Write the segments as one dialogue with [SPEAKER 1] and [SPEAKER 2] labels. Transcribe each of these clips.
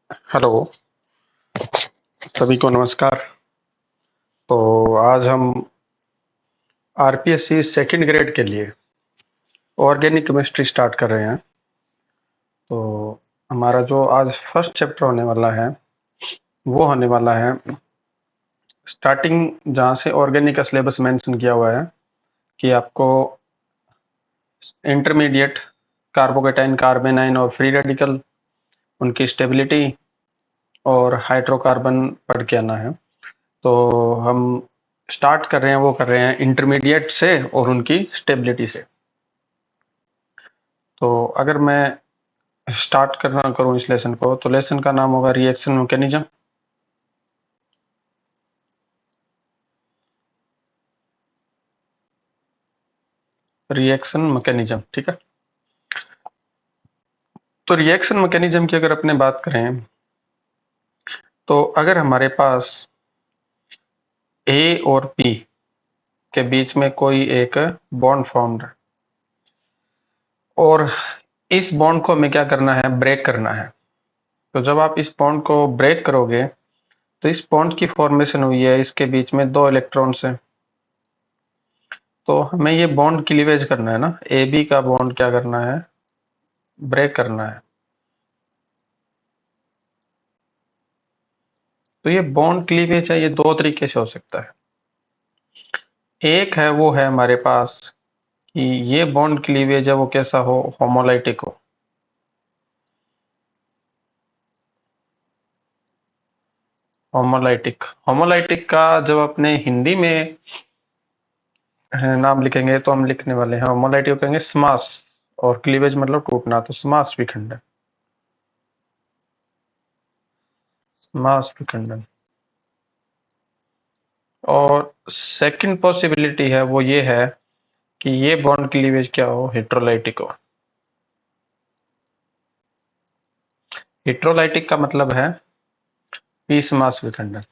[SPEAKER 1] Hello, सभी को नमस्कार। तो आज हम आरपीएससी सेकंड ग्रेड के लिए ऑर्गेनिक केमिस्ट्री स्टार्ट कर रहे हैं। तो हमारा जो आज फर्स्ट चैप्टर होने वाला है वो होने वाला है स्टार्टिंग, जहाँ से ऑर्गेनिक का सिलेबस मेंशन किया हुआ है कि आपको इंटरमीडिएट कार्बोकेटाइन, कार्बेनाइन और फ्री रेडिकल, उनकी स्टेबिलिटी और हाइड्रोकार्बन पढ़ के आना है। तो हम स्टार्ट कर रहे हैं, वो कर रहे हैं इंटरमीडिएट से और उनकी स्टेबिलिटी से। तो अगर मैं स्टार्ट करना करूं इस लेसन को, तो लेसन का नाम होगा रिएक्शन मैकेनिज्म। रिएक्शन मैकेनिज्म, ठीक है। तो रिएक्शन मैकेनिज्म की अगर अपने बात करें, तो अगर हमारे पास ए और बी के बीच में कोई एक बॉन्ड फॉर्म्ड है और इस बॉन्ड को हमें क्या करना है, ब्रेक करना है। तो जब आप इस बॉन्ड को ब्रेक करोगे, तो इस बॉन्ड की फॉर्मेशन हुई है, इसके बीच में दो इलेक्ट्रॉन्स हैं। तो हमें ये बॉन्ड क्लीवेज करना है ना, ए बी का बॉन्ड क्या करना है, ब्रेक करना है। तो ये बॉन्ड क्लीवेज है, ये दो तरीके से हो सकता है। एक है, वो है हमारे पास कि ये बॉन्ड क्लीवेज है वो कैसा हो, होमोलाइटिक हो। होमोलाइटिक होमोलाइटिक का जब अपने हिंदी में नाम लिखेंगे तो हम लिखने वाले हैं होमोलाइटिक, कहेंगे स्मास। और क्लीवेज मतलब टूटना, तो स्मास विखंडन। स्मास विखंडन। और सेकंड पॉसिबिलिटी है, वो ये है कि ये बॉन्ड क्लीवेज क्या हो, हेट्रोलाइटिक हो। हेट्रोलाइटिक का मतलब है पी स्मास विखंडन।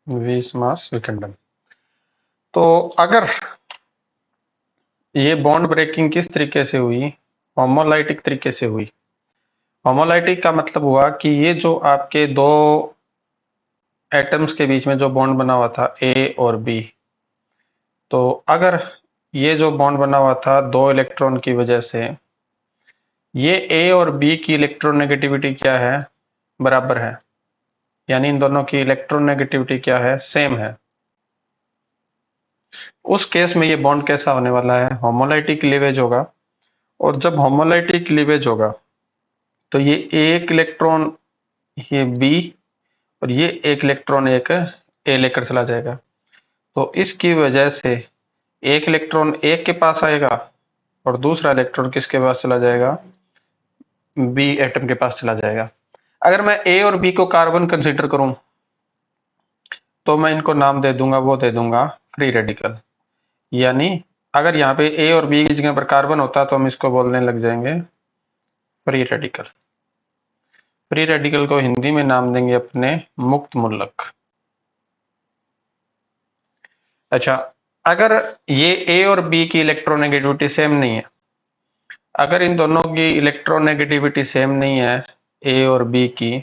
[SPEAKER 1] वी स्मास विखंडन। तो अगर ये बॉन्ड ब्रेकिंग किस तरीके से हुई, होमोलाइटिक तरीके से हुई। होमोलाइटिक का मतलब हुआ कि ये जो आपके दो एटम्स के बीच में जो बॉन्ड बना हुआ था ए और बी, तो अगर ये जो बॉन्ड बना हुआ था दो इलेक्ट्रॉन की वजह से, ये ए और बी की इलेक्ट्रोनेगेटिविटी क्या है, बराबर है। यानी इन दोनों की इलेक्ट्रोनेगेटिविटी क्या है, सेम है। उस केस में ये बॉन्ड कैसा होने वाला है, होमोलाइटिक क्लीवेज होगा। और जब होमोलाइटिक क्लीवेज होगा, तो ये एक इलेक्ट्रॉन, ये बी, और ये एक इलेक्ट्रॉन एक ए लेकर चला जाएगा। तो इसकी वजह से एक इलेक्ट्रॉन एक के पास आएगा और दूसरा इलेक्ट्रॉन किसके पास चला जाएगा, बी एटम के पास चला जाएगा। अगर मैं ए और बी को कार्बन कंसीडर करूं, तो मैं इनको नाम दे दूंगा, वो दे दूंगा फ्री रेडिकल। यानी अगर यहाँ पे ए और बी की जगह पर कार्बन होता तो हम इसको बोलने लग जाएंगे फ्री रेडिकल। फ्री रेडिकल को हिंदी में नाम देंगे अपने मुक्त मूलक। अच्छा, अगर ये ए और बी की इलेक्ट्रोनेगेटिविटी सेम नहीं है, अगर इन दोनों की इलेक्ट्रोनेगेटिविटी सेम नहीं है, ए और बी की,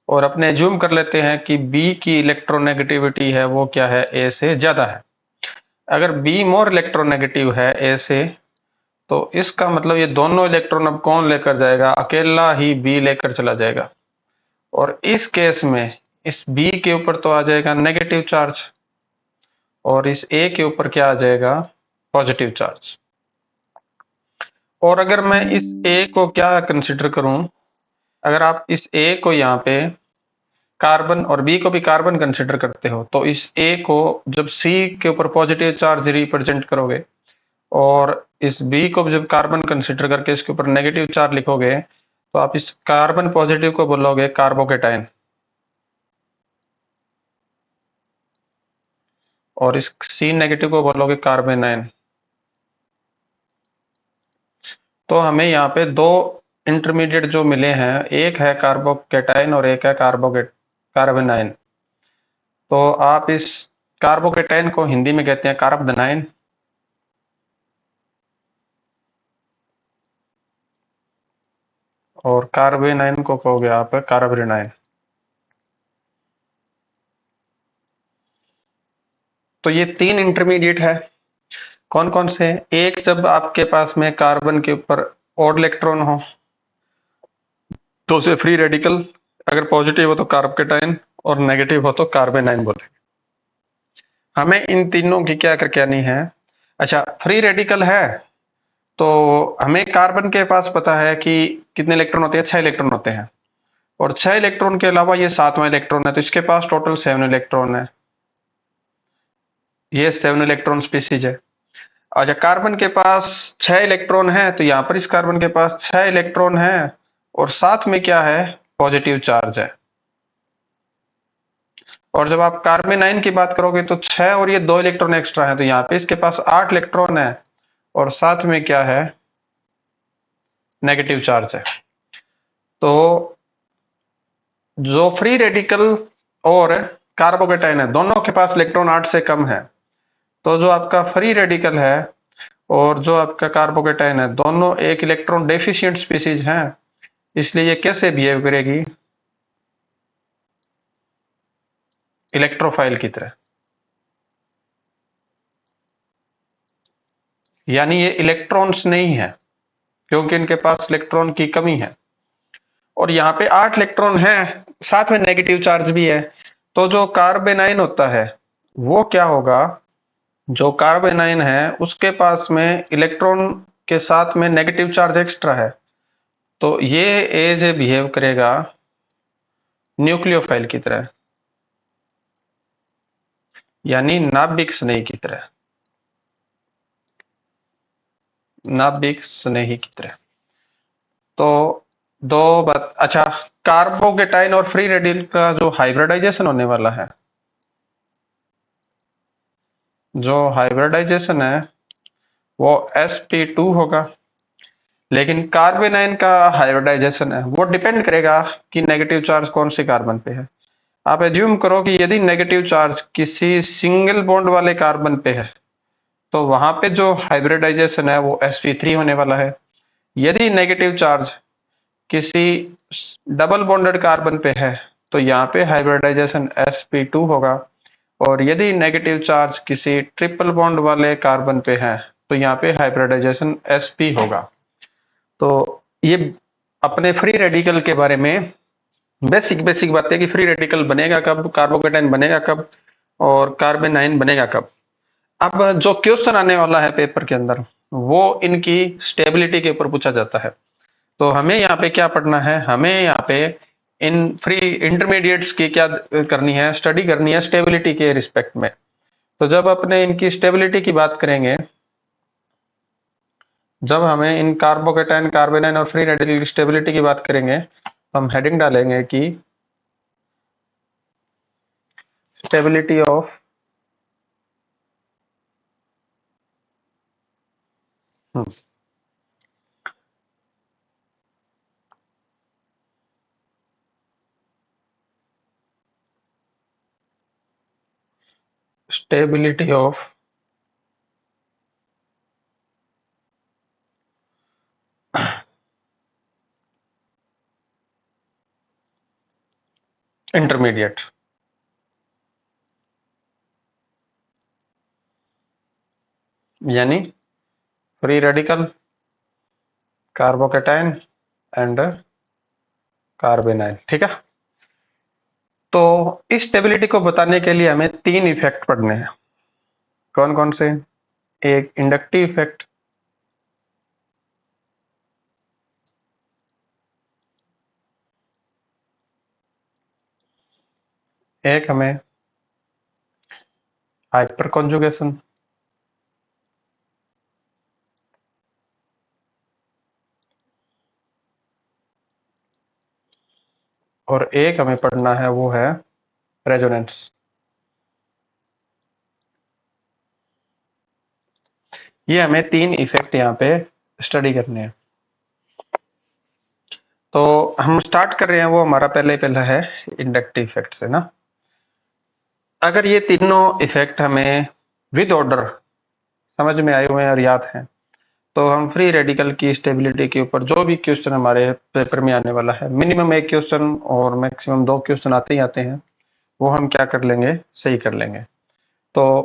[SPEAKER 1] और अपने ज्यूम कर लेते हैं कि बी की इलेक्ट्रोनेगेटिविटी है वो क्या है, ए से ज्यादा है। अगर बी मोर इलेक्ट्रोनेगेटिव है ए से, तो इसका मतलब ये दोनों इलेक्ट्रॉन अब कौन लेकर जाएगा, अकेला ही बी लेकर चला जाएगा। और इस केस में इस बी के ऊपर तो आ जाएगा नेगेटिव चार्ज, और इस ए के ऊपर क्या आ जाएगा, पॉजिटिव चार्ज। और अगर मैं इस ए को क्या कंसिडर करूं, अगर आप इस ए को यहाँ पे कार्बन और बी को भी कार्बन कंसिडर करते हो, तो इस ए को जब सी के ऊपर पॉजिटिव चार्ज रिप्रेजेंट करोगे और इस बी को जब कार्बन कंसिडर करके इसके ऊपर नेगेटिव चार्ज लिखोगे, तो आप इस कार्बन पॉजिटिव को बोलोगे कार्बोकेटाइन, और इस सी नेगेटिव को बोलोगे कार्बेनाइन। तो हमें यहाँ पे दो इंटरमीडिएट जो मिले हैं, एक है कार्बोकेटाइन और एक है कार्बेनाइन। तो आप इस कार्बोकेटाइन को हिंदी में कहते हैं कार्बनाइन, और कार्बेनाइन को कहोगे आप कार्बेनाइन। तो ये 3 इंटरमीडिएट है। कौन कौन से? एक, जब आपके पास में कार्बन के ऊपर और इलेक्ट्रॉन हो तो उसे फ्री रेडिकल, अगर पॉजिटिव हो तो कार्बकेटाइन और नेगेटिव हो तो कार्बेनाइन बोले। हमें इन तीनों की क्या करके आनी है? अच्छा, फ्री रेडिकल है तो हमें कार्बन के पास पता है कि कितने इलेक्ट्रॉन होते हैं, 6 इलेक्ट्रॉन होते हैं। और 6 इलेक्ट्रॉन के अलावा ये 7वां इलेक्ट्रॉन है, तो इसके पास टोटल 7 इलेक्ट्रॉन है। ये 7 इलेक्ट्रॉन स्पीसीज है। अच्छा, कार्बन के पास 6 इलेक्ट्रॉन है, तो यहाँ पर इस कार्बन के पास 6 इलेक्ट्रॉन है और साथ में क्या है? पॉजिटिव चार्ज है। और जब आप कार्बेनाइन की बात करोगे तो 6 और ये 2 इलेक्ट्रॉन एक्स्ट्रा है, तो यहाँ पे इसके पास 8 इलेक्ट्रॉन है और साथ में क्या है? नेगेटिव चार्ज है। तो जो फ्री रेडिकल और कार्बोकेटाइन है, दोनों के पास इलेक्ट्रॉन 8 से कम है। तो जो आपका फ्री रेडिकल है और जो आपका कार्बोकेटाइन है, दोनों एक इलेक्ट्रॉन डेफिशिएंट स्पीसीज हैं, इसलिए ये कैसे बिहेव करेगी? इलेक्ट्रोफाइल की तरह। यानी ये इलेक्ट्रॉन्स नहीं है क्योंकि इनके पास इलेक्ट्रॉन की कमी है। और यहाँ पे 8 इलेक्ट्रॉन है, साथ में नेगेटिव चार्ज भी है। तो जो कार्बेनाइन होता है वो क्या होगा? जो कार्बेनाइन है उसके पास में इलेक्ट्रॉन के साथ में नेगेटिव चार्ज एक्स्ट्रा है, तो ये एज बिहेव करेगा न्यूक्लियोफाइल की तरह, यानी नाभिक स्नेही की तरह। नाभिक स्नेही की तरह। तो दो बात। अच्छा, कार्बोकेटाइन और फ्री रेडिकल का जो हाइब्रिडाइजेशन होने वाला है, जो हाइब्रिडाइजेशन है वो sp2 होगा। लेकिन कार्बेनाइन का हाइब्रिडाइजेशन है वो डिपेंड करेगा कि नेगेटिव चार्ज कौन से कार्बन पे है। आप एज्यूम करो कि यदि नेगेटिव चार्ज किसी सिंगल बॉन्ड वाले कार्बन पे है तो वहां पे जो हाइब्रिडाइजेशन है वो sp3 होने वाला है। यदि नेगेटिव चार्ज किसी डबल बॉन्डेड कार्बन पे है तो यहाँ पे हाइब्रिडाइजेशन sp2 होगा। और यदि नेगेटिव चार्ज किसी ट्रिपल बॉन्ड वाले कार्बन पे है तो यहाँ पे हाइब्रिडाइजेशन sp होगा। तो ये अपने फ्री रेडिकल के बारे में बेसिक बेसिक बातें कि फ्री रेडिकल बनेगा कब, कार्बोकेटाइन बनेगा कब और कार्बेनाइन बनेगा कब। अब जो क्वेश्चन आने वाला है पेपर के अंदर वो इनकी स्टेबिलिटी के ऊपर पूछा जाता है। तो हमें यहाँ पे क्या पढ़ना है? हमें यहाँ पे इन फ्री इंटरमीडिएट्स की क्या करनी है? स्टडी करनी है स्टेबिलिटी के रिस्पेक्ट में। तो जब अपने इनकी स्टेबिलिटी की बात करेंगे, जब हमें इन कार्बोकेटाइन, कार्बेनाइन और फ्री रेडिकल की स्टेबिलिटी की बात करेंगे, हम हेडिंग डालेंगे कि stability of stability of intermediate. यानी free radical, carbocation and carbanion. ठीक है। तो इस स्टेबिलिटी को बताने के लिए हमें 3 इफेक्ट पढ़ने हैं। कौन कौन से? एक इंडक्टिव इफेक्ट, एक हमें हाइपर कॉन्जुगेशन, और एक हमें पढ़ना है वो है रेजोनेंस। ये हमें 3 इफेक्ट यहाँ पे स्टडी करने हैं। तो हम स्टार्ट कर रहे हैं, वो हमारा पहला है इंडक्टिव इफेक्ट से ना। अगर ये तीनों इफेक्ट हमें विद ऑर्डर समझ में आए हुए हैं और याद हैं, तो हम फ्री रेडिकल की स्टेबिलिटी के ऊपर जो भी क्वेश्चन हमारे पेपर में आने वाला है, मिनिमम एक क्वेश्चन और मैक्सिमम दो क्वेश्चन आते ही आते हैं, वो हम क्या कर लेंगे, सही कर लेंगे। तो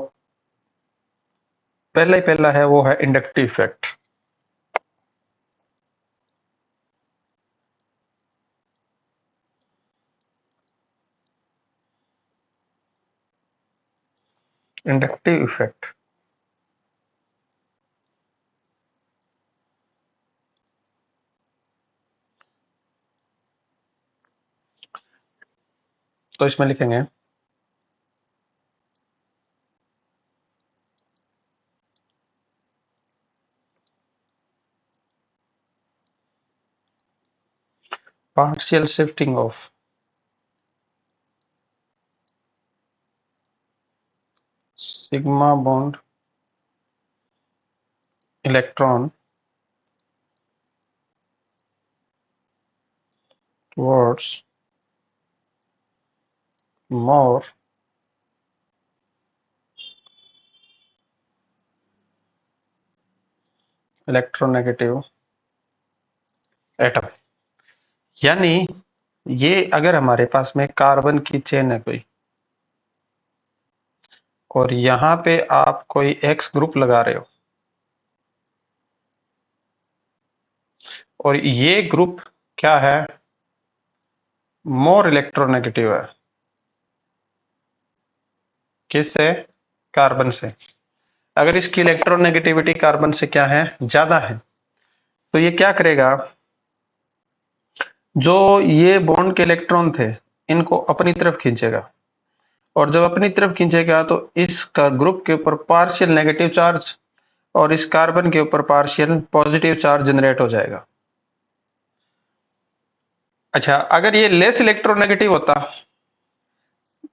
[SPEAKER 1] पहला ही पहला है वो है इंडक्टिव इफेक्ट। इंडक्टिव इफेक्ट तो इसमें लिखेंगे partial shifting of sigma bond electron towards more electronegative atom. यानी ये अगर हमारे पास में कार्बन की चेन है कोई, और यहाँ पे आप कोई एक्स ग्रुप लगा रहे हो, और ये ग्रुप क्या है, मोर इलेक्ट्रोनेगेटिव है। किससे? कार्बन से। अगर इसकी इलेक्ट्रोनेगेटिविटी कार्बन से क्या है, ज्यादा है, तो ये क्या करेगा, जो ये बॉन्ड के इलेक्ट्रॉन थे इनको अपनी तरफ खींचेगा, और जब अपनी तरफ खींचेगा तो इसका ग्रुप के ऊपर पार्शियल नेगेटिव चार्ज और इस कार्बन के ऊपर पार्शियल पॉजिटिव चार्ज जनरेट हो जाएगा। अच्छा, अगर ये लेस इलेक्ट्रोनेगेटिव होता,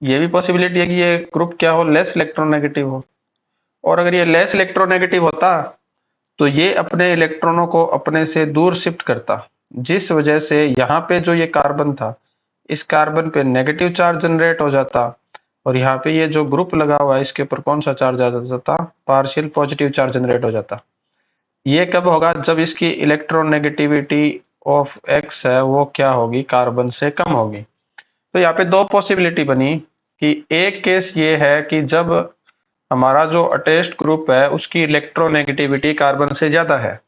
[SPEAKER 1] ये भी पॉसिबिलिटी है कि ये ग्रुप क्या हो, लेस इलेक्ट्रोनेगेटिव हो, और अगर ये लेस इलेक्ट्रोनेगेटिव होता तो ये अपने इलेक्ट्रॉनों को अपने से दूर शिफ्ट करता, जिस वजह से यहाँ पे जो ये कार्बन था, इस कार्बन पे नेगेटिव चार्ज जनरेट हो जाता, और यहाँ पे ये जो ग्रुप लगा हुआ है इसके ऊपर कौन सा चार्ज आ जाता, पार्शियल पॉजिटिव चार्ज जनरेट हो जाता। ये कब होगा, जब इसकी इलेक्ट्रोनेगेटिविटी ऑफ एक्स है वो क्या होगी, कार्बन से कम होगी। तो यहाँ पे दो पॉसिबिलिटी बनी कि एक केस ये है कि जब हमारा जो अटैच्ड ग्रुप है उसकी इलेक्ट्रोनेगेटिविटी कार्बन से ज्यादा है,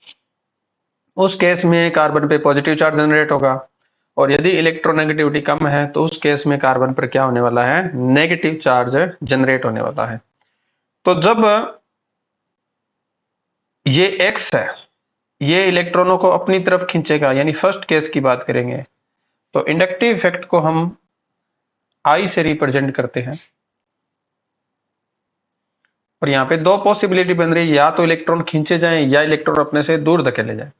[SPEAKER 1] उस केस में कार्बन पे पॉजिटिव चार्ज जनरेट होगा, और यदि इलेक्ट्रोनेगेटिविटी कम है तो उस केस में कार्बन पर क्या होने वाला है, नेगेटिव चार्ज जनरेट होने वाला है। तो जब ये एक्स है, ये इलेक्ट्रॉनों को अपनी तरफ खींचेगा, यानी फर्स्ट केस की बात करेंगे, तो इंडक्टिव इफेक्ट को हम आई से रिप्रेजेंट करते हैं। और यहाँ पे दो पॉसिबिलिटी बन रही है, या तो इलेक्ट्रॉन खींचे जाएं या इलेक्ट्रॉन अपने से दूर धकेले जाएं।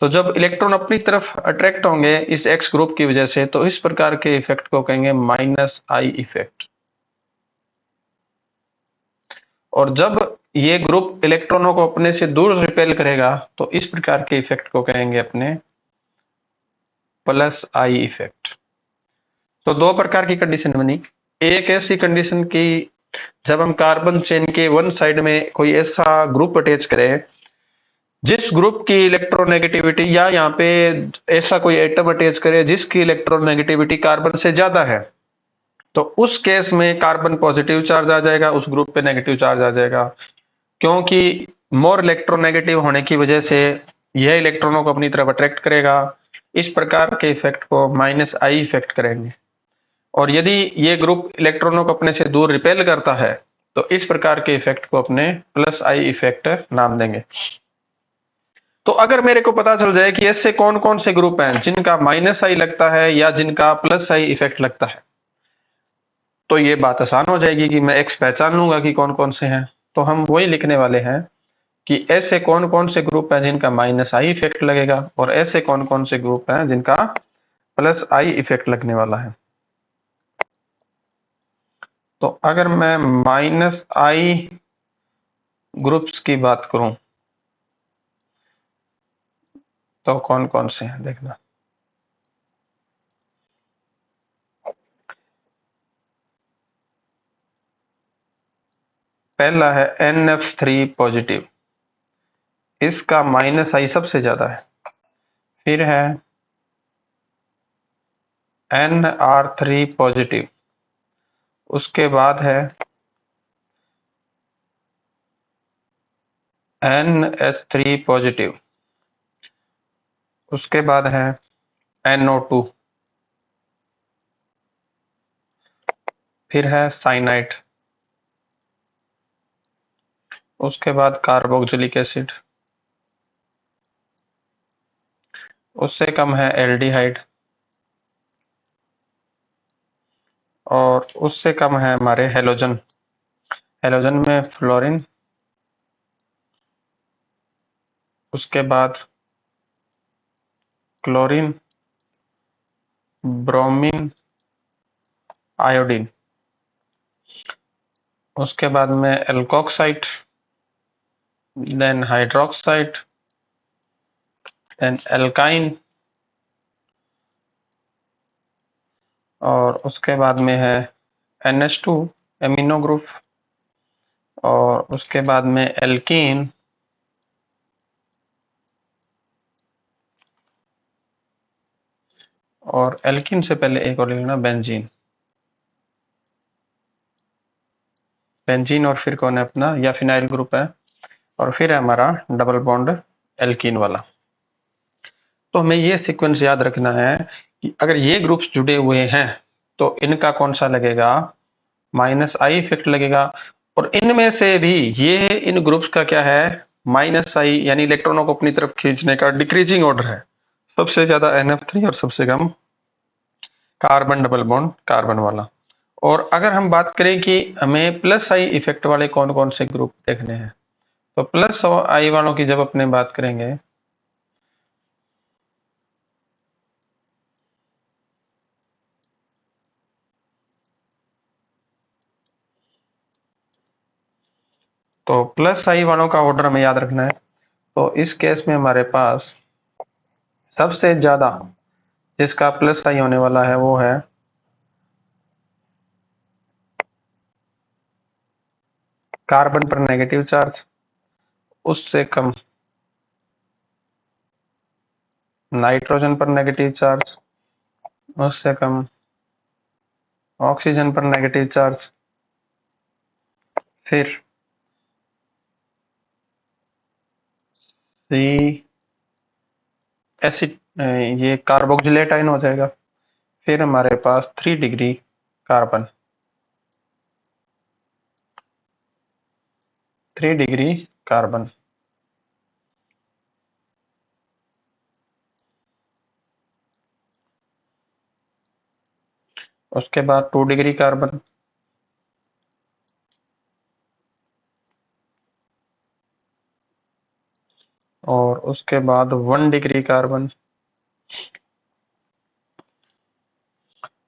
[SPEAKER 1] तो जब इलेक्ट्रॉन अपनी तरफ अट्रैक्ट होंगे इस एक्स ग्रुप की वजह से, तो इस प्रकार के इफेक्ट को कहेंगे माइनस आई इफेक्ट। और जब ये ग्रुप इलेक्ट्रॉनों को अपने से दूर रिपेल करेगा तो इस प्रकार के इफेक्ट को कहेंगे अपने प्लस आई इफेक्ट। तो दो प्रकार की कंडीशन बनी। एक ऐसी कंडीशन की जब हम कार्बन चेन के वन साइड में कोई ऐसा ग्रुप अटैच करें जिस ग्रुप की इलेक्ट्रोनेगेटिविटी, या यहाँ पे ऐसा कोई एटम अटैच करे जिसकी इलेक्ट्रोनेगेटिविटी कार्बन से ज्यादा है, तो उस केस में कार्बन पॉजिटिव चार्ज आ जाएगा, उस ग्रुप पे नेगेटिव चार्ज आ जाएगा, क्योंकि मोर इलेक्ट्रोनेगेटिव होने की वजह से यह इलेक्ट्रॉनों को अपनी तरफ अट्रैक्ट करेगा। इस प्रकार के इफेक्ट को माइनस आई इफेक्ट करेंगे। और यदि ये ग्रुप इलेक्ट्रॉनों को अपने से दूर रिपेल करता है तो इस प्रकार के इफेक्ट को अपने प्लस आई इफेक्ट नाम देंगे। तो अगर मेरे को पता चल जाए कि ऐसे कौन कौन से ग्रुप हैं जिनका माइनस आई लगता है या जिनका प्लस आई इफेक्ट लगता है, तो ये बात आसान हो जाएगी कि मैं एक्स पहचान लूंगा कि कौन कौन से हैं। तो हम वही लिखने वाले हैं कि ऐसे कौन कौन से ग्रुप हैं जिनका माइनस आई इफेक्ट लगेगा, और ऐसे कौन कौन से ग्रुप हैं जिनका प्लस आई इफेक्ट लगने वाला है। तो अगर मैं माइनस आई ग्रुप्स की बात करूं तो कौन कौन से हैं देखना। पहला है NF3 पॉजिटिव। इसका माइनस आई सबसे ज्यादा है। फिर है NR3 पॉजिटिव, उसके बाद है NH3 पॉजिटिव, उसके बाद है NO2, फिर है साइनाइड, उसके बाद कार्बोक्सिलिक एसिड, उससे कम है एल्डिहाइड, और उससे कम है हमारे हेलोजन। हेलोजन में फ्लोरीन, उसके बाद क्लोरीन, ब्रोमीन, आयोडीन, उसके बाद में alkoxide, then hydroxide, then alkyne, और उसके बाद में है NH2 एमिनो ग्रुप, और उसके बाद में एल्कीन, और एल्कीन से पहले एक और लिखना बेंजीन। बेंजीन और फिर कौन है अपना, या फिनाइल ग्रुप है, और फिर है हमारा डबल बॉन्ड एल्कीन वाला। तो हमें ये सीक्वेंस याद रखना है कि अगर ये ग्रुप्स जुड़े हुए हैं तो इनका कौन सा लगेगा, माइनस आई इफेक्ट लगेगा। और इनमें से भी ये इन ग्रुप्स का क्या है, माइनस आई, यानी इलेक्ट्रॉनों को अपनी तरफ खींचने का डिक्रीजिंग ऑर्डर है। सबसे ज्यादा NF3 और सबसे कम कार्बन डबल बॉन्ड कार्बन वाला। और अगर हम बात करें कि हमें प्लस आई इफेक्ट वाले कौन कौन से ग्रुप देखने हैं, तो प्लस आई वालों की जब अपने बात करेंगे, तो प्लस आई वालों का ऑर्डर हमें याद रखना है। तो इस केस में हमारे पास सबसे ज्यादा जिसका प्लस आई होने वाला है वो है कार्बन पर नेगेटिव चार्ज, उससे कम नाइट्रोजन पर नेगेटिव चार्ज, उससे कम ऑक्सीजन पर नेगेटिव चार्ज, फिर सी एसिड, ये कार्बोक्सिलेट आयन हो जाएगा। फिर हमारे पास 3 डिग्री कार्बन, 3 डिग्री कार्बन, उसके बाद 2 डिग्री कार्बन, और उसके बाद 1 डिग्री कार्बन,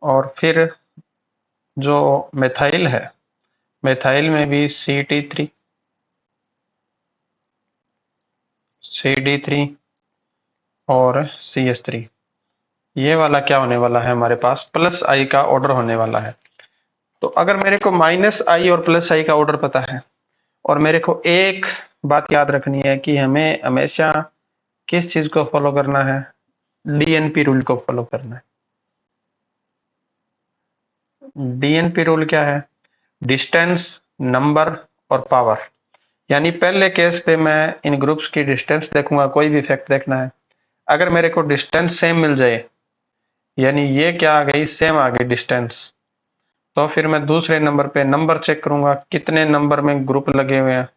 [SPEAKER 1] और फिर जो मेथाइल है, मेथाइल में भी CT3, CD3 और CH3। ये वाला क्या होने वाला है, हमारे पास प्लस आई का ऑर्डर होने वाला है। तो अगर मेरे को माइनस आई और प्लस आई का ऑर्डर पता है, और मेरे को एक बात याद रखनी है कि हमें हमेशा किस चीज को फॉलो करना है, DNP रूल को फॉलो करना है। DNP रूल क्या है, डिस्टेंस, नंबर और पावर। यानी पहले केस पे मैं इन ग्रुप्स की डिस्टेंस देखूंगा, कोई भी इफेक्ट देखना है। अगर मेरे को डिस्टेंस सेम मिल जाए, यानी ये क्या आ गई, सेम आ गई डिस्टेंस, तो फिर मैं दूसरे नंबर पे नंबर चेक करूंगा कितने नंबर में ग्रुप लगे हुए हैं।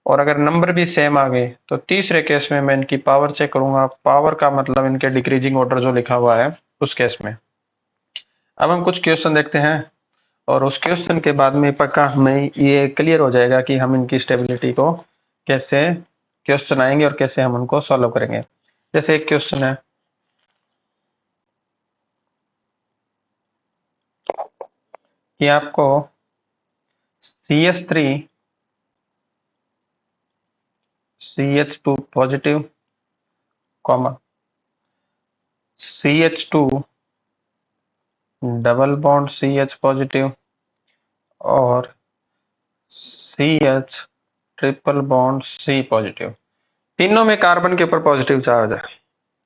[SPEAKER 1] और अगर नंबर भी सेम आ गए तो तीसरे केस में मैं इनकी पावर चेक करूंगा। पावर का मतलब इनके डिक्रीजिंग ऑर्डर जो लिखा हुआ है उस केस में। अब हम कुछ क्वेश्चन देखते हैं, और उस क्वेश्चन के बाद में पक्का हमें ये क्लियर हो जाएगा कि हम इनकी स्टेबिलिटी को कैसे, क्वेश्चन आएंगे और कैसे हम उनको सॉल्व करेंगे। जैसे एक क्वेश्चन है कि आपको CH3 CH2 positive, comma CH2 double bond CH positive, और CH triple bond C positive, तीनों में कार्बन के ऊपर पॉजिटिव चार्ज है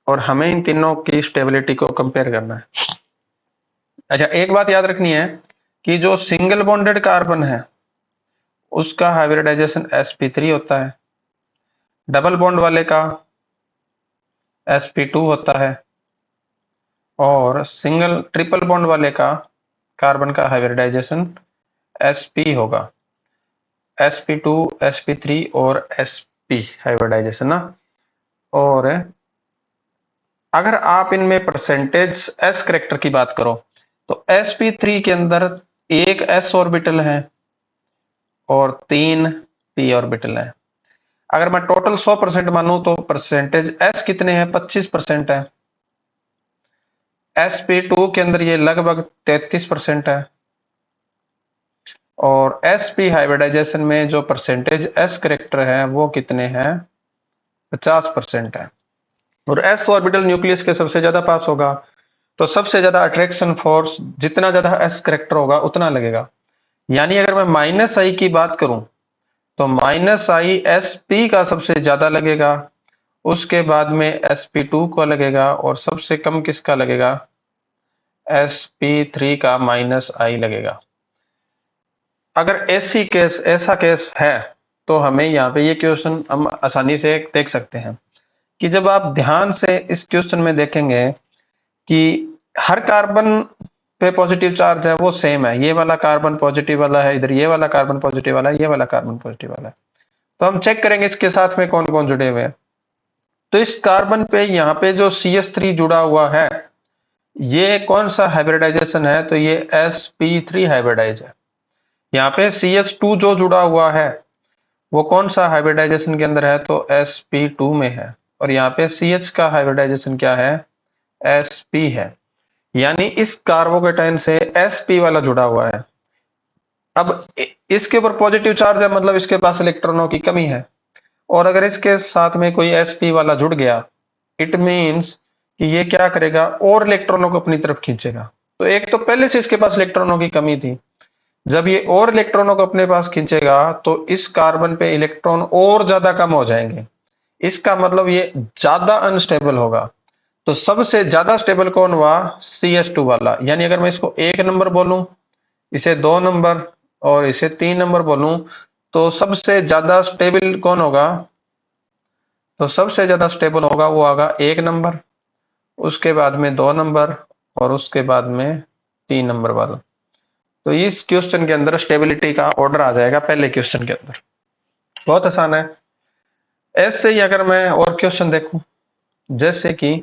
[SPEAKER 1] और हमें इन तीनों की स्टेबिलिटी को कंपेयर करना है। अच्छा, एक बात याद रखनी है कि जो सिंगल बॉन्डेड कार्बन है उसका हाइब्रिडाइजेशन sp3 होता है, डबल बॉन्ड वाले का sp2 होता है और सिंगल ट्रिपल बॉन्ड वाले का कार्बन का हाइब्रिडाइजेशन sp होगा। sp2, sp3 और sp हाइब्रिडाइजेशन ना। और अगर आप इनमें परसेंटेज s करेक्टर की बात करो तो sp3 के अंदर एक s ऑर्बिटल है और 3 p ऑर्बिटल है। अगर मैं टोटल 100% मानूं तो परसेंटेज s कितने हैं, 25% है। sp2 के अंदर ये लगभग 33% है और sp हाइब्रिडाइजेशन में जो परसेंटेज s करेक्टर है वो कितने हैं, 50% है। और s ऑर्बिटल न्यूक्लियस के सबसे ज्यादा पास होगा तो सबसे ज्यादा अट्रैक्शन फोर्स जितना ज्यादा s करेक्टर होगा उतना लगेगा। यानी अगर मैं माइनस आई की बात करूं तो माइनस आई sp का सबसे ज्यादा लगेगा, उसके बाद में sp2 को लगेगा और सबसे कम किसका लगेगा, sp3 का माइनस आई लगेगा। अगर ऐसा केस है तो हमें यहाँ पे ये क्वेश्चन हम आसानी से देख सकते हैं कि जब आप ध्यान से इस क्वेश्चन में देखेंगे कि हर कार्बन पे पॉजिटिव चार्ज है वो सेम है, ये वाला कार्बन पॉजिटिव वाला है, इधर ये वाला कार्बन पॉजिटिव वाला है, ये वाला कार्बन पॉजिटिव वाला है। तो हम चेक करेंगे इसके साथ में कौन कौन जुड़े हुए हैं। तो इस कार्बन पे यहाँ पे जो CH3 जुड़ा हुआ है ये कौन सा हाइब्रिडाइजेशन है, तो ये sp3 हाइब्रिडाइज है। यहाँ पे CH2 जो जुड़ा हुआ है वो कौन सा हाइब्रिडाइजेशन के अंदर है, तो sp2 में है। और यहाँ पे CH का हाइब्रिडाइजेशन क्या है, sp है। यानी इस कार्बोकेटाइन से sp वाला जुड़ा हुआ है। अब इसके ऊपर पॉजिटिव चार्ज है मतलब इसके पास इलेक्ट्रॉनों की कमी है और अगर इसके साथ में कोई sp वाला जुड़ गया इट मीन्स कि ये क्या करेगा और इलेक्ट्रॉनों को अपनी तरफ खींचेगा। तो एक तो पहले से इसके पास इलेक्ट्रॉनों की कमी थी, जब ये और इलेक्ट्रॉनों को अपने पास खींचेगा तो इस कार्बन पे इलेक्ट्रॉन और ज्यादा कम हो जाएंगे, इसका मतलब ये ज्यादा अनस्टेबल होगा। तो सबसे ज्यादा स्टेबल कौन हुआ, CH2 वाला। यानी अगर मैं इसको 1 नंबर बोलूं, इसे 2 नंबर और इसे 3 नंबर बोलूं तो सबसे ज्यादा स्टेबल कौन होगा, तो सबसे ज्यादा स्टेबल होगा वो आगा 1 नंबर, उसके बाद में 2 नंबर और उसके बाद में 3 नंबर वाला। तो इस क्वेश्चन के अंदर स्टेबिलिटी का ऑर्डर आ जाएगा पहले क्वेश्चन के अंदर। बहुत आसान है। ऐसे ही अगर मैं और क्वेश्चन देखूं, जैसे कि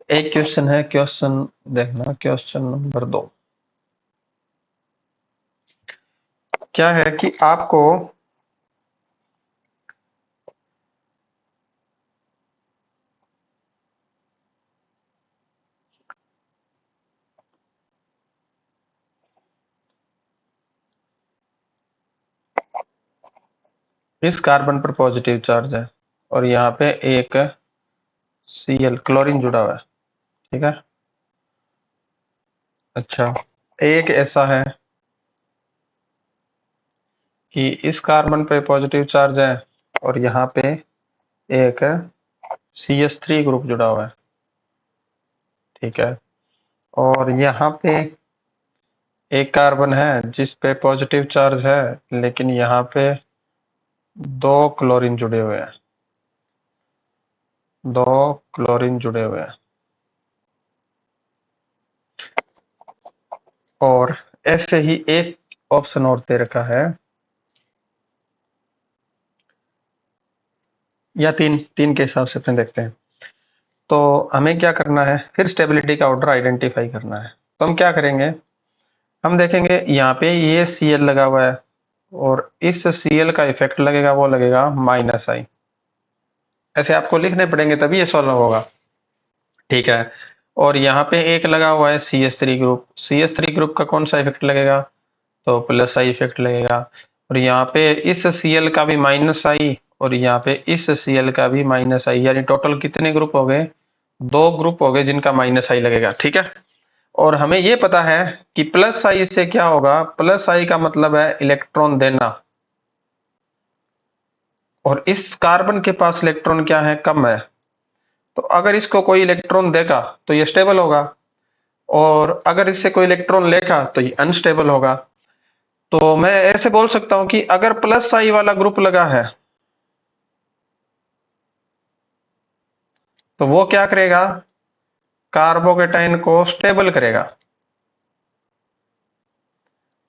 [SPEAKER 1] एक क्वेश्चन है, क्वेश्चन देखना, क्वेश्चन नंबर 2 क्या है कि आपको इस कार्बन पर पॉजिटिव चार्ज है और यहाँ पे एक Cl क्लोरीन जुड़ा हुआ है, ठीक है। अच्छा, एक ऐसा है कि इस कार्बन पे पॉजिटिव चार्ज है और यहाँ पे एक CH3 ग्रुप जुड़ा हुआ है, ठीक है। और यहाँ पे एक कार्बन है जिस पे पॉजिटिव चार्ज है लेकिन यहाँ पे 2 क्लोरीन जुड़े हुए हैं, 2 क्लोरीन जुड़े हुए हैं। और ऐसे ही एक ऑप्शन और दे रखा है, या तीन तीन के हिसाब से अपने देखते हैं। तो हमें क्या करना है, फिर स्टेबिलिटी का ऑर्डर आइडेंटिफाई करना है। तो हम क्या करेंगे, हम देखेंगे यहाँ पे ये Cl लगा हुआ है और इस Cl का इफेक्ट लगेगा वो लगेगा माइनस आई। ऐसे आपको लिखने पड़ेंगे तभी ये सॉल्व होगा, ठीक है। और यहाँ पे एक लगा हुआ है CH3 ग्रुप, CH3 ग्रुप का कौन सा इफेक्ट लगेगा, तो प्लस आई इफेक्ट लगेगा। और यहाँ पे इस Cl का भी माइनस आई और यहाँ पे इस Cl का भी माइनस आई, यानी टोटल कितने ग्रुप हो गए, 2 ग्रुप हो गए जिनका माइनस आई लगेगा, ठीक है। और हमें ये पता है कि प्लस आई से क्या होगा, प्लस आई का मतलब है इलेक्ट्रॉन देना, और इस कार्बन के पास इलेक्ट्रॉन क्या है, कम है। तो अगर इसको कोई इलेक्ट्रॉन देगा तो ये स्टेबल होगा, और अगर इससे कोई इलेक्ट्रॉन लेगा तो ये अनस्टेबल होगा। तो मैं ऐसे बोल सकता हूं कि अगर प्लस आई वाला ग्रुप लगा है तो वो क्या करेगा, कार्बोकेटाइन को स्टेबल करेगा।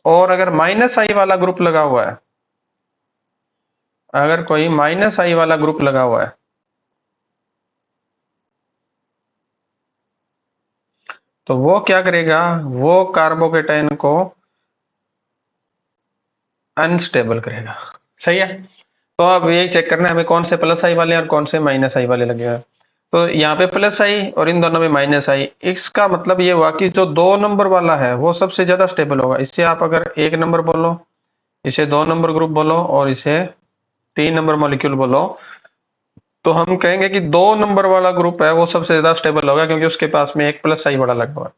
[SPEAKER 1] और अगर माइनस आई वाला ग्रुप लगा हुआ है, अगर कोई माइनस आई वाला ग्रुप लगा हुआ है तो वो क्या करेगा, वो कार्बोकेटाइन को अनस्टेबल करेगा। सही है। तो अब ये चेक करना है हमें कौन से प्लस आई वाले और कौन से माइनस आई वाले लगे हैं। तो यहाँ पे प्लस आई और इन दोनों में माइनस आई, इसका मतलब ये हुआ कि जो 2 नंबर वाला है वो सबसे ज्यादा स्टेबल होगा। इससे आप अगर 1 नंबर बोलो, इसे 2 नंबर ग्रुप बोलो और इसे 3 नंबर मॉलिक्यूल बोलो, तो हम कहेंगे कि 2 नंबर वाला ग्रुप है वो सबसे ज्यादा स्टेबल होगा, क्योंकि उसके पास में एक प्लस आई वाला लगा हुआ है।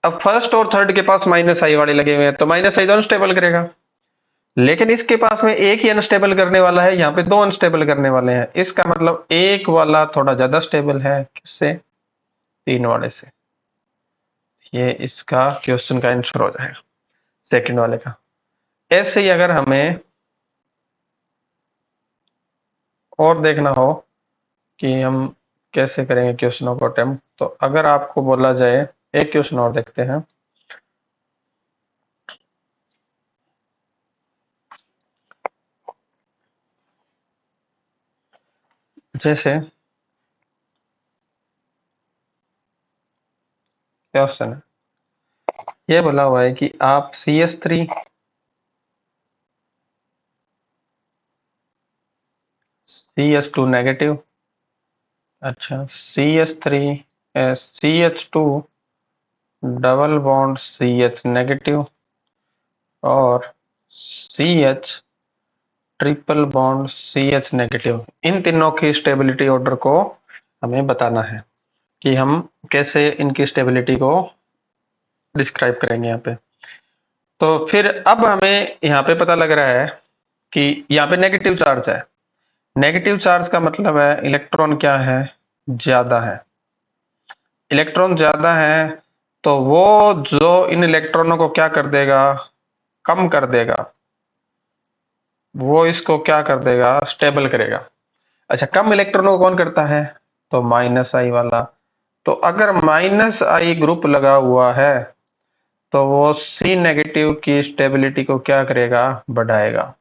[SPEAKER 1] अब फर्स्ट और थर्ड के पास माइनस आई वाले लगे हुए हैं, तो माइनस आई तो अनस्टेबल करेगा। लेकिन इसके पास में एक ही अनस्टेबल करने वाला है, यहाँ पे 2 अनस्टेबल करने वाले हैं। इसका मतलब एक वाला थोड़ा ज्यादा स्टेबल है, किससे, 3 वाले से। ये इसका क्वेश्चन का आंसर हो जाएगा, सेकंड वाले का। ऐसे ही अगर हमें और देखना हो कि हम कैसे करेंगे क्वेश्चनों को अटेम्प्ट, तो अगर आपको बोला जाए, एक क्वेश्चन और देखते हैं। जैसे क्वेश्चन है, ये बोला हुआ है कि आप CH3 CH2 नेगेटिव, अच्छा CH3 CH2 double bond CH negative और CH triple bond CH negative, इन तीनों की स्टेबिलिटी ऑर्डर को हमें बताना है कि हम कैसे इनकी स्टेबिलिटी को डिस्क्राइब करेंगे यहाँ पे। तो फिर अब हमें यहाँ पे पता लग रहा है कि यहाँ पे नेगेटिव चार्ज है। नेगेटिव चार्ज का मतलब है इलेक्ट्रॉन क्या है, ज्यादा है। इलेक्ट्रॉन ज्यादा है तो वो जो इन इलेक्ट्रॉनों को क्या कर देगा, कम कर देगा। वो इसको क्या कर देगा, स्टेबल करेगा। अच्छा, कम इलेक्ट्रॉनों को कौन करता है, तो माइनस आई वाला। तो अगर माइनस आई ग्रुप लगा हुआ है तो वो सी नेगेटिव की स्टेबिलिटी को क्या करेगा, बढ़ाएगा।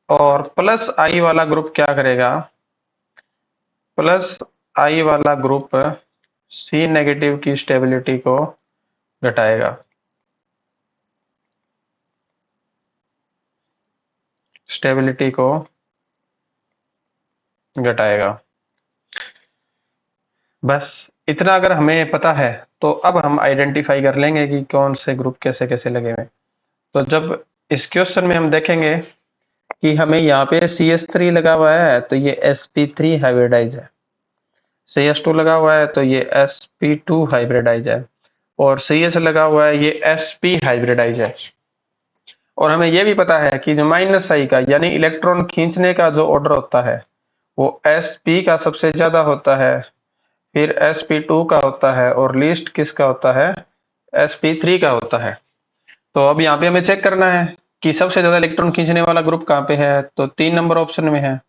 [SPEAKER 1] और प्लस आई वाला ग्रुप क्या करेगा, प्लस आई वाला ग्रुप सी नेगेटिव की स्टेबिलिटी को घटाएगा। स्टेबिलिटी को घटाएगा। बस इतना अगर हमें पता है तो अब हम आइडेंटिफाई कर लेंगे कि कौन से ग्रुप कैसे कैसे लगे हुए हैं। तो जब इस क्वेश्चन में हम देखेंगे कि हमें यहाँ पे CH3 लगा हुआ है तो ये sp3 हाइब्रिडाइज है, CH2 लगा हुआ है तो ये sp2 हाइब्रिडाइज है, और CH लगा हुआ है ये sp हाइब्रिडाइज है। और हमें ये भी पता है कि जो माइनस आई का यानी इलेक्ट्रॉन खींचने का जो ऑर्डर होता है वो sp का सबसे ज्यादा होता है, फिर sp2 का होता है, और लीस्ट किसका होता है, sp3 का होता है। तो अब यहाँ पे हमें चेक करना है कि सबसे ज्यादा इलेक्ट्रॉन खींचने वाला ग्रुप कहाँ पे है, तो 3 नंबर ऑप्शन में है।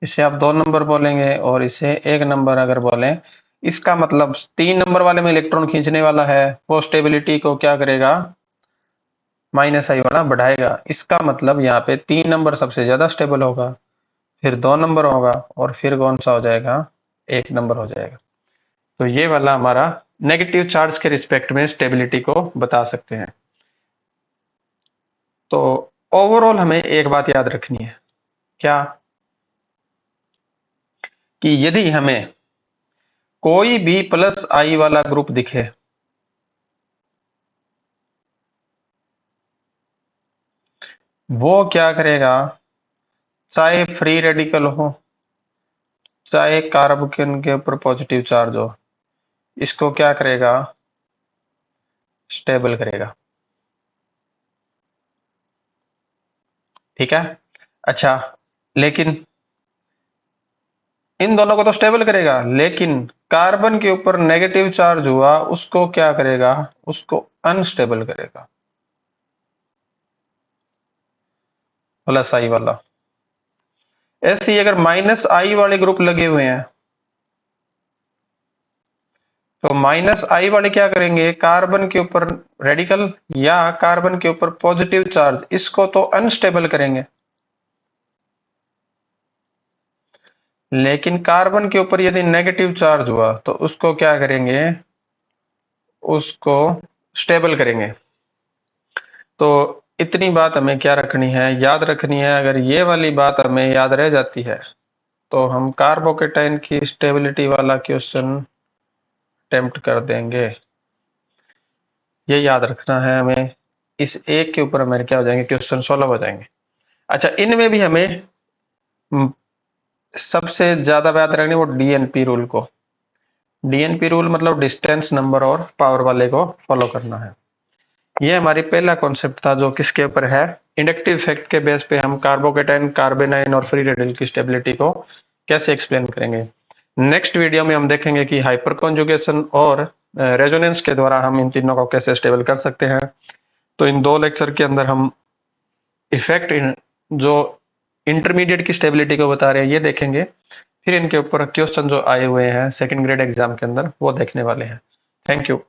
[SPEAKER 1] इसे आप 2 नंबर बोलेंगे और इसे 1 नंबर अगर बोलें, इसका मतलब 3 नंबर वाले में इलेक्ट्रॉन खींचने वाला है, वो स्टेबिलिटी को क्या करेगा, माइनस आई वाला बढ़ाएगा। इसका मतलब यहाँ पे 3 नंबर सबसे ज्यादा स्टेबल होगा, फिर 2 नंबर होगा, और फिर कौन सा हो जाएगा, 1 नंबर हो जाएगा। तो ये वाला हमारा नेगेटिव चार्ज के रिस्पेक्ट में स्टेबिलिटी को बता सकते हैं। तो ओवरऑल हमें एक बात याद रखनी है, क्या, कि यदि हमें कोई भी प्लस आई वाला ग्रुप दिखे, वो क्या करेगा, चाहे फ्री रेडिकल हो, चाहे कार्बन के ऊपर पॉजिटिव चार्ज हो, इसको क्या करेगा, स्टेबल करेगा। ठीक है। अच्छा, लेकिन इन दोनों को तो स्टेबल करेगा, लेकिन कार्बन के ऊपर नेगेटिव चार्ज हुआ उसको क्या करेगा, उसको अनस्टेबल करेगा, प्लस आई वाला। ऐसे ही अगर माइनस आई वाले ग्रुप लगे हुए हैं तो माइनस आई वाले क्या करेंगे, कार्बन के ऊपर रेडिकल या कार्बन के ऊपर पॉजिटिव चार्ज, इसको तो अनस्टेबल करेंगे, लेकिन कार्बन के ऊपर यदि नेगेटिव चार्ज हुआ तो उसको क्या करेंगे, उसको स्टेबल करेंगे। तो इतनी बात हमें क्या रखनी है, याद रखनी है। अगर ये वाली बात हमें याद रह जाती है तो हम कार्बोकेटाइन की स्टेबिलिटी वाला क्वेश्चन अटेम्प्ट कर देंगे। ये याद रखना है हमें। इस एक के ऊपर हमारे क्या हो जाएंगे, क्वेश्चन सॉल्व हो जाएंगे। अच्छा, इनमें भी हमें सबसे ज्यादा याद रखनी वो डीएनपी रूल को। डीएनपी रूल मतलब डिस्टेंस, नंबर और पावर वाले को फॉलो करना है। ये हमारी पहला कॉन्सेप्ट था जो किसके ऊपर है, इंडक्टिव इफेक्ट के बेस पे हम कार्बोकेटाइन, कार्बेनाइन और फ्री रेडिकल की स्टेबिलिटी को कैसे एक्सप्लेन करेंगे। नेक्स्ट वीडियो में हम देखेंगे कि हाइपर कॉन्जुगेशन और रेजोनेंस के द्वारा हम इन तीनों को कैसे स्टेबल कर सकते हैं। तो इन दो लेक्चर के अंदर हम इफेक्ट जो इंटरमीडिएट की स्टेबिलिटी को बता रहे हैं ये देखेंगे, फिर इनके ऊपर क्वेश्चन जो आए हुए हैं सेकंड ग्रेड एग्जाम के अंदर वो देखने वाले हैं। Thank you.